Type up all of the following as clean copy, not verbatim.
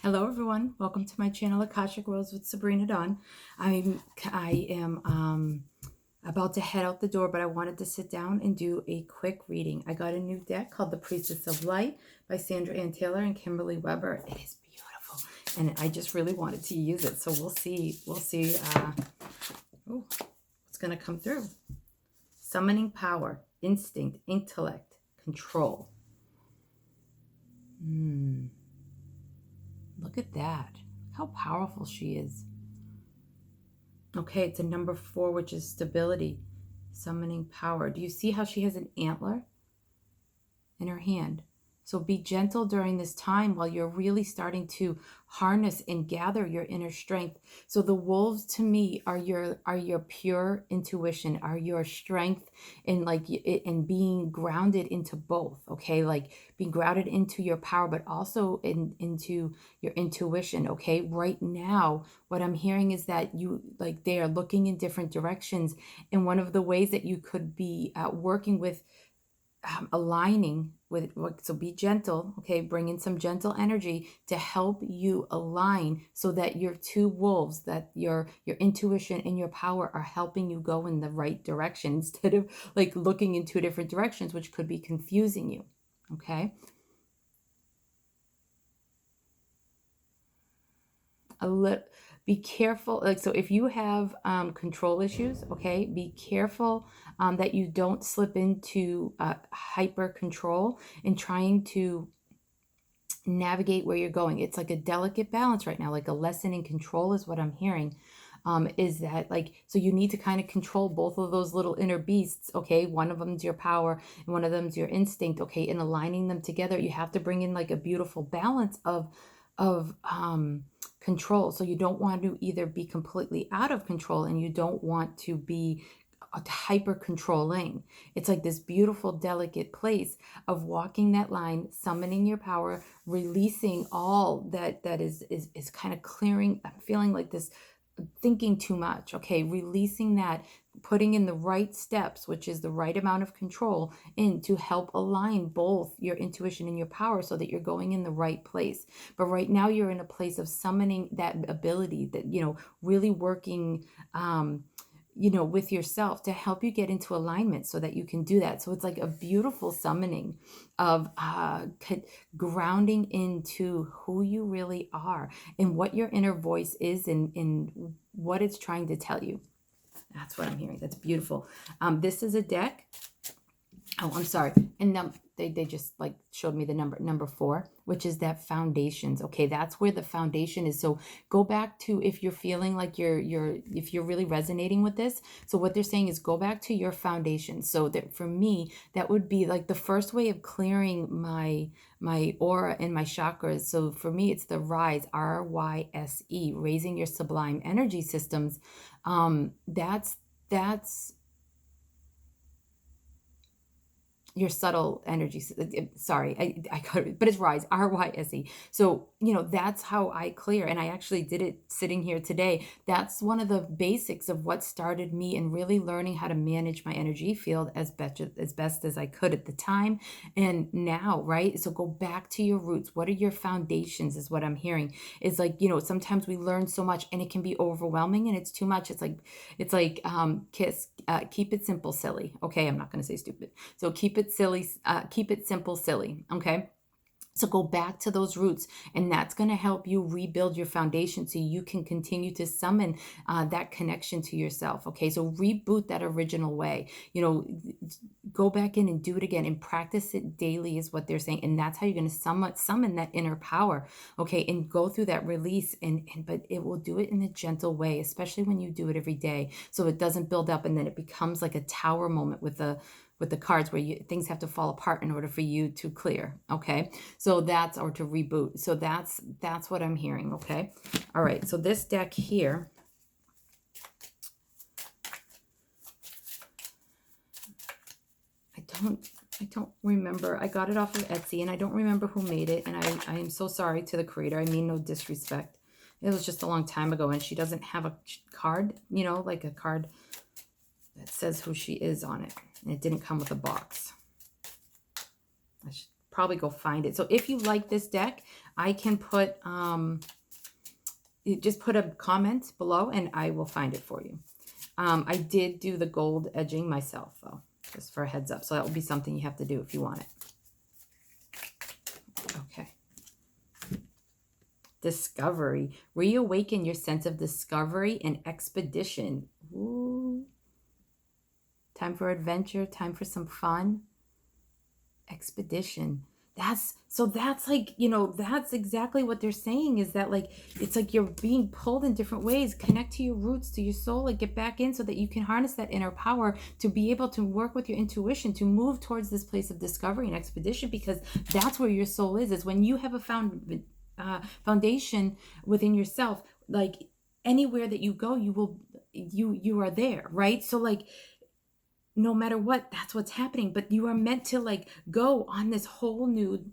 Hello everyone, welcome to my channel Akashic Worlds with Sabrina Dawn. I am about to head out the door, but I wanted to sit down and do a quick reading. I got a new deck called The Priestess of Light by Sandra Ann Taylor and Kimberly Weber. It is beautiful, and I just really wanted to use it. So we'll see what's going to come through. Summoning power, instinct, intellect, control. Look at that. How powerful she is. Okay, it's a number 4, which is stability, summoning power. Do you see how she has an antler in her hand? So be gentle during this time while you're really starting to harness and gather your inner strength. So the wolves to me are your pure intuition, are your strength in being grounded into both, okay? Like being grounded into your power, but also into your intuition, okay? Right now, what I'm hearing is that they are looking in different directions. And one of the ways that you could be working with aligning with, so be gentle, okay? Bring in some gentle energy to help you align so that your two wolves, that your intuition and your power are helping you go in the right direction instead of like looking in two different directions, which could be confusing you, okay? Be careful, like, so if you have control issues, okay, be careful that you don't slip into hyper control and trying to navigate where you're going. It's like a delicate balance right now, like a lesson in control is what I'm hearing. Is that like, so you need to kind of control both of those little inner beasts, okay? One of them's your power and one of them's your instinct, okay? And aligning them together, you have to bring in like a beautiful balance of control. So you don't want to either be completely out of control and you don't want to be hyper controlling. It's like this beautiful, delicate place of walking that line, summoning your power, releasing all that is kind of clearing. I'm feeling like this thinking too much, okay? Releasing that, putting in the right steps, which is the right amount of control, in to help align both your intuition and your power so that you're going in the right place. But right now you're in a place of summoning that ability, that, really working with yourself to help you get into alignment so that you can do that. So it's like a beautiful summoning of grounding into who you really are and what your inner voice is and what it's trying to tell you. That's what I'm hearing. That's beautiful. This is a deck. Oh, I'm sorry. And they just like showed me the number 4, which is that foundations. Okay, that's where the foundation is. So go back to, if you're feeling like if you're really resonating with this. So what they're saying is go back to your foundation. So that for me, that would be like the first way of clearing my aura and my chakras. So for me, it's the rise, RYSE, raising your sublime energy systems. That's your subtle energy. Sorry, I got it, but it's rise, RYSE. So, that's how I clear. And I actually did it sitting here today. That's one of the basics of what started me in really learning how to manage my energy field as best as I could at the time. And now, right? So go back to your roots. What are your foundations is what I'm hearing. It's like, sometimes we learn so much and it can be overwhelming and it's too much. It's like keep it simple, silly. Okay, I'm not going to say stupid. So keep it silly, keep it simple, silly. Okay. So go back to those roots, and that's going to help you rebuild your foundation so you can continue to summon that connection to yourself. Okay, so reboot that original way. Go back in and do it again and practice it daily is what they're saying, and that's how you're going to summon that inner power. Okay, and go through that release, but it will do it in a gentle way, especially when you do it every day, so it doesn't build up and then it becomes like a tower moment with the cards where things have to fall apart in order for you to clear. Okay, so or to reboot. So that's what I'm hearing. Okay, all right. So this deck here, I don't remember. I got it off of Etsy, and I don't remember who made it. And I am so sorry to the creator. I mean no disrespect. It was just a long time ago, and she doesn't have a card, like a card that says who she is on it. And it didn't come with a box. I should probably go find it. So if you like this deck, I can put, just put a comment below and I will find it for you. I did do the gold edging myself, though, just for a heads up. So that will be something you have to do if you want it. Okay. Discovery. Reawaken your sense of discovery and expedition. Ooh. Time for adventure. Time for some fun. Expedition. That's like, that's exactly what they're saying, is that like, it's like you're being pulled in different ways. Connect to your roots, to your soul, and get back in so that you can harness that inner power to be able to work with your intuition, to move towards this place of discovery and expedition, because that's where your soul is when you have a foundation within yourself. Like anywhere that you go, you are there, right? So like, no matter what, that's what's happening. But you are meant to like go on this whole new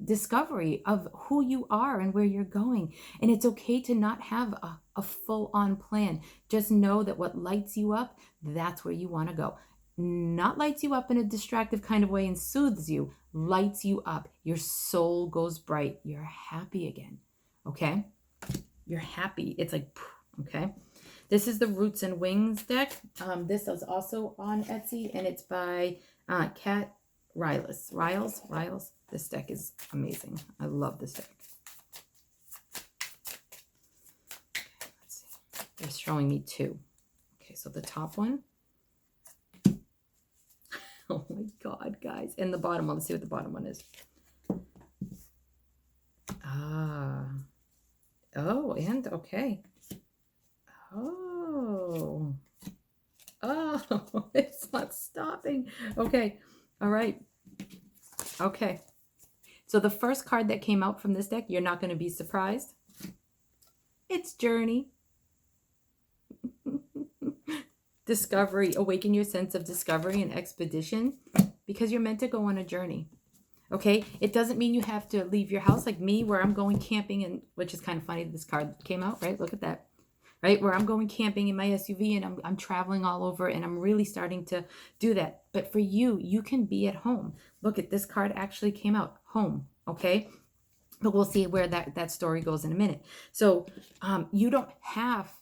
discovery of who you are and where you're going. And it's okay to not have a full-on plan. Just know that what lights you up, that's where you want to go. Not lights you up in a distractive kind of way and soothes you. Lights you up. Your soul goes bright. You're happy again. Okay? You're happy. It's like, okay? This is the Roots and Wings deck. This is also on Etsy, and it's by Kat Riles. Riles. This deck is amazing. I love this deck. Okay, let's see. They're showing me two. Okay, so the top one. Oh my God, guys. And the bottom one. Let's see what the bottom one is. Oh, and okay. Oh, it's not stopping. Okay. All right. Okay. So the first card that came out from this deck, you're not going to be surprised. It's Journey. Discovery. Awaken your sense of discovery and expedition, because you're meant to go on a journey. Okay. It doesn't mean you have to leave your house like me, where I'm going camping, and which is kind of funny. This card came out, right? Look at that. Right? Where I'm going camping in my SUV and I'm traveling all over, and I'm really starting to do that. But for you, you can be at home. Look at this card actually came out, home. Okay. But we'll see where that story goes in a minute. So you don't have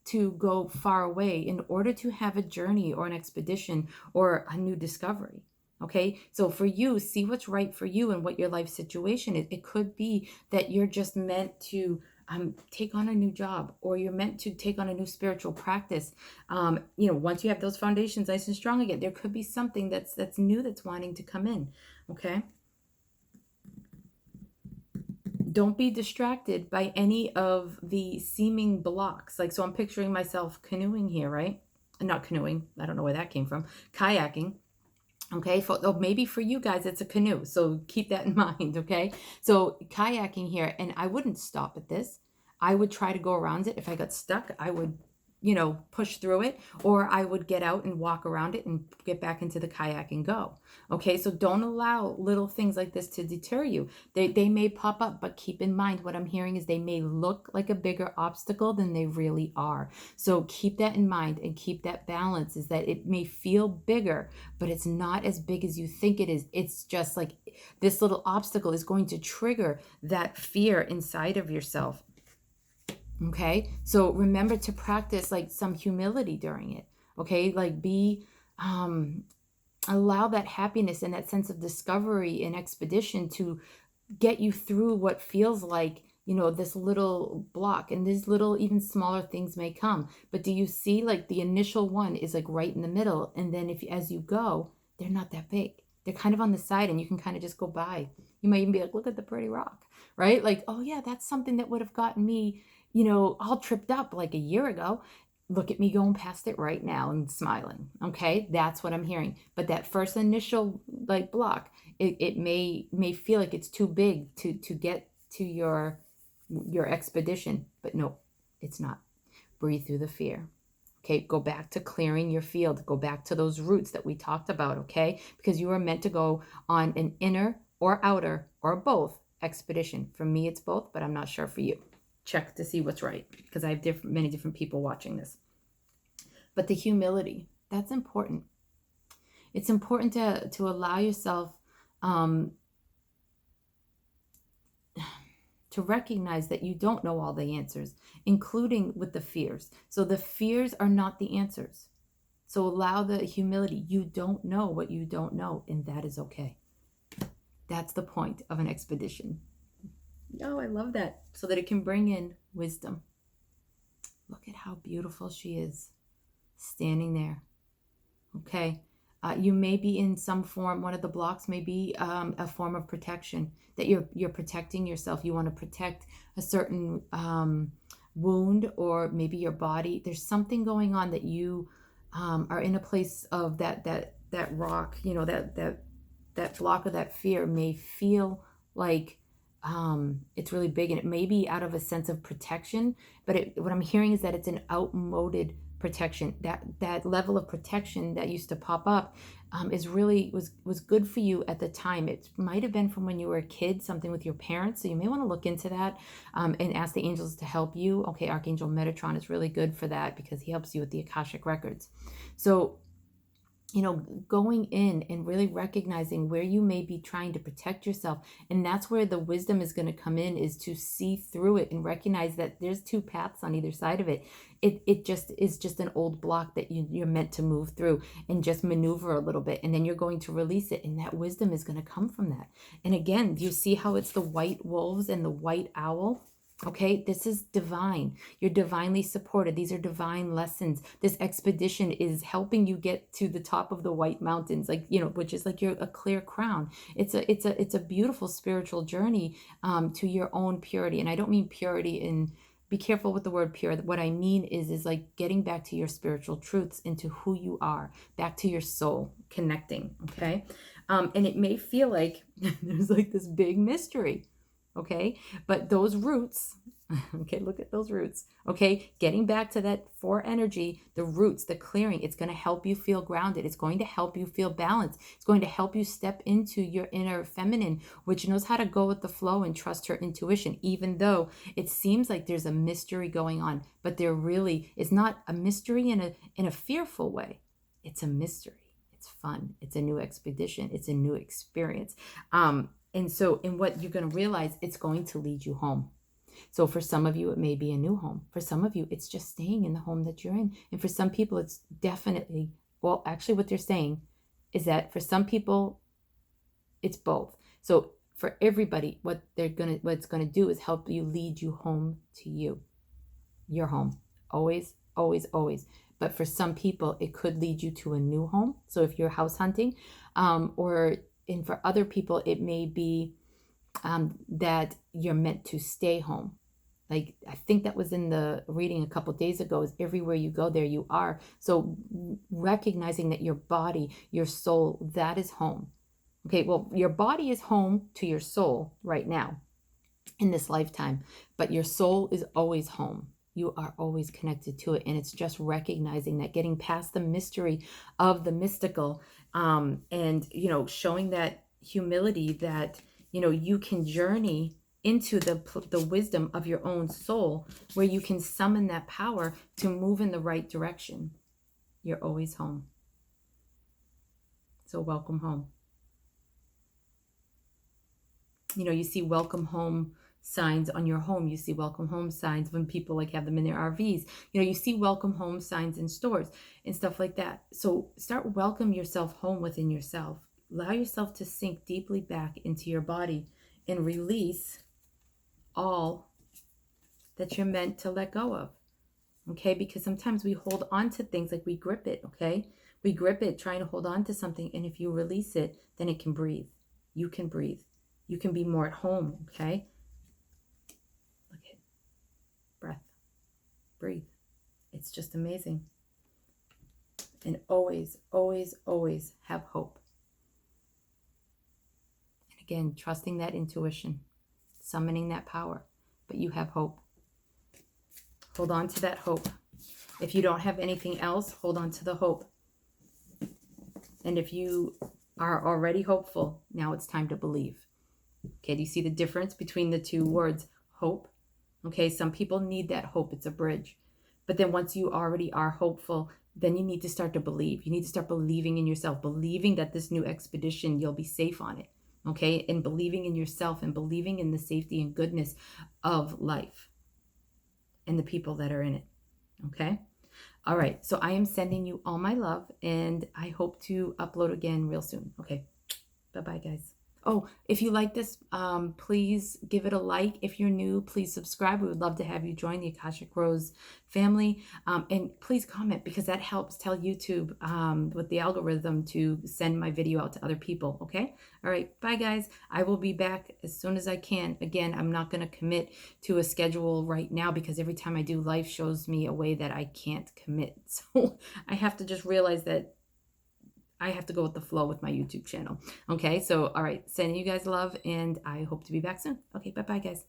to go far away in order to have a journey or an expedition or a new discovery. Okay. So for you, see what's right for you and what your life situation is. It could be that you're just meant to take on a new job, or you're meant to take on a new spiritual practice. Once you have those foundations nice and strong again, there could be something that's new that's wanting to come in. Okay. Don't be distracted by any of the seeming blocks. Like, so I'm picturing myself canoeing here, right? Not canoeing. I don't know where that came from. Kayaking. Okay, maybe for you guys, it's a canoe. So keep that in mind, okay? So kayaking here, and I wouldn't stop at this. I would try to go around it. If I got stuck, I would, push through it, or I would get out and walk around it and get back into the kayak and go. Okay, so don't allow little things like this to deter you. They may pop up, but keep in mind what I'm hearing is they may look like a bigger obstacle than they really are. So keep that in mind and keep that balance, is that it may feel bigger, but it's not as big as you think it is. It's just like this little obstacle is going to trigger that fear inside of yourself. Okay, so remember to practice like some humility during it. Okay, like allow that happiness and that sense of discovery and expedition to get you through what feels like, this little block, and these little, even smaller things may come. But do you see, like, the initial one is like right in the middle, and then as you go, they're not that big. They're kind of on the side, and you can kind of just go by. You might even be like, look at the pretty rock, right? Like, oh yeah, that's something that would have gotten me, all tripped up like a year ago. Look at me going past it right now and smiling. Okay, that's what I'm hearing. But that first initial like block, it may feel like it's too big to get to your expedition, but no, it's not. Breathe through the fear. Okay, go back to clearing your field. Go back to those roots that we talked about, okay? Because you are meant to go on an inner or outer or both expedition. For me, it's both, but I'm not sure for you. Check to see what's right, because I have many different people watching this. But the humility, that's important. It's important to allow yourself to recognize that you don't know all the answers, including with the fears. So the fears are not the answers. So allow the humility. You don't know what you don't know, and that is okay. That's the point of an expedition. Oh, I love that. So that it can bring in wisdom. Look at how beautiful she is standing there. Okay. You may be in some form, one of the blocks may be a form of protection, that you're protecting yourself. You want to protect a certain wound, or maybe your body. There's something going on that you are in a place of that rock, that block of that fear may feel like it's really big, and it may be out of a sense of protection, but what I'm hearing is that it's an outmoded protection. That level of protection that used to pop up is really was good for you at the time. It might have been from when you were a kid, something with your parents. So you may want to look into that and ask the angels to help you. Okay, Archangel Metatron is really good for that because he helps you with the Akashic records. So going in and really recognizing where you may be trying to protect yourself. And that's where the wisdom is going to come in, is to see through it and recognize that there's two paths on either side of it. It just is just an old block that you're meant to move through and just maneuver a little bit. And then you're going to release it. And that wisdom is going to come from that. And again, do you see how it's the white wolves and the white owl? Okay, this is divine. You're divinely supported. These are divine lessons. This expedition is helping you get to the top of the White Mountains, which is like a clear crown. It's a beautiful spiritual journey to your own purity. And I don't mean purity in, be careful with the word pure. What I mean is like getting back to your spiritual truths, into who you are, back to your soul, connecting. Okay, and it may feel like there's like this big mystery. Okay, but those roots, okay, look at those roots. Okay, getting back to that 4 energy, the roots, the clearing, it's going to help you feel grounded. It's going to help you feel balanced. It's going to help you step into your inner feminine, which knows how to go with the flow and trust her intuition, even though it seems like there's a mystery going on. But there really is not a mystery in a fearful way. It's a mystery. It's fun. It's a new expedition. It's a new experience. And what you're going to realize, it's going to lead you home. So for some of you, it may be a new home. For some of you, it's just staying in the home that you're in. And for some people, it's definitely, well, actually what they're saying is that for some people, it's both. So for everybody, what it's going to do is help you, lead you home to you, your home. Always, always, always. But for some people, it could lead you to a new home. So if you're house hunting, and for other people, it may be that you're meant to stay home. Like, I think that was in the reading a couple of days ago, is everywhere you go, there you are. So recognizing that your body, your soul, that is home. Okay, well, your body is home to your soul right now in this lifetime, but your soul is always home. You are always connected to it. And it's just recognizing that, getting past the mystery of the mystical, and, showing that humility that, you can journey into the wisdom of your own soul, where you can summon that power to move in the right direction. You're always home. So welcome home. You see welcome home signs on your home. You see welcome home signs when people have them in their RVs. You see welcome home signs in stores and stuff like that. So start welcome yourself home within yourself. Allow yourself to sink deeply back into your body and release all that you're meant to let go of. Okay, because sometimes we hold on to things, like we grip it. Okay, we grip it trying to hold on to something, and if you release it, then it can breathe. You can breathe. You can be more at home. Okay. Breath, breathe. It's just amazing. And always, always, always have hope. And again, trusting that intuition, summoning that power, but you have hope. Hold on to that hope. If you don't have anything else, hold on to the hope. And if you are already hopeful, now it's time to believe. Okay, do you see the difference between the two words, hope? Okay, some people need that hope. It's a bridge. But then once you already are hopeful, then you need to start to believe. You need to start believing in yourself, believing that this new expedition, you'll be safe on it. okay? And believing in yourself and believing in the safety and goodness of life and the people that are in it, okay? All right, so I am sending you all my love, and I hope to upload again real soon. Okay, bye-bye, guys. Oh, if you like this, please give it a like. If you're new, please subscribe. We would love to have you join the Akashic Rose family. And please comment, because that helps tell YouTube with the algorithm to send my video out to other people, okay? All right, bye, guys. I will be back as soon as I can. Again, I'm not going to commit to a schedule right now, because every time I do, life shows me a way that I can't commit. So I have to just realize that I have to go with the flow with my YouTube channel. Okay, so all right, sending you guys love, and I hope to be back soon. Okay, bye-bye, guys.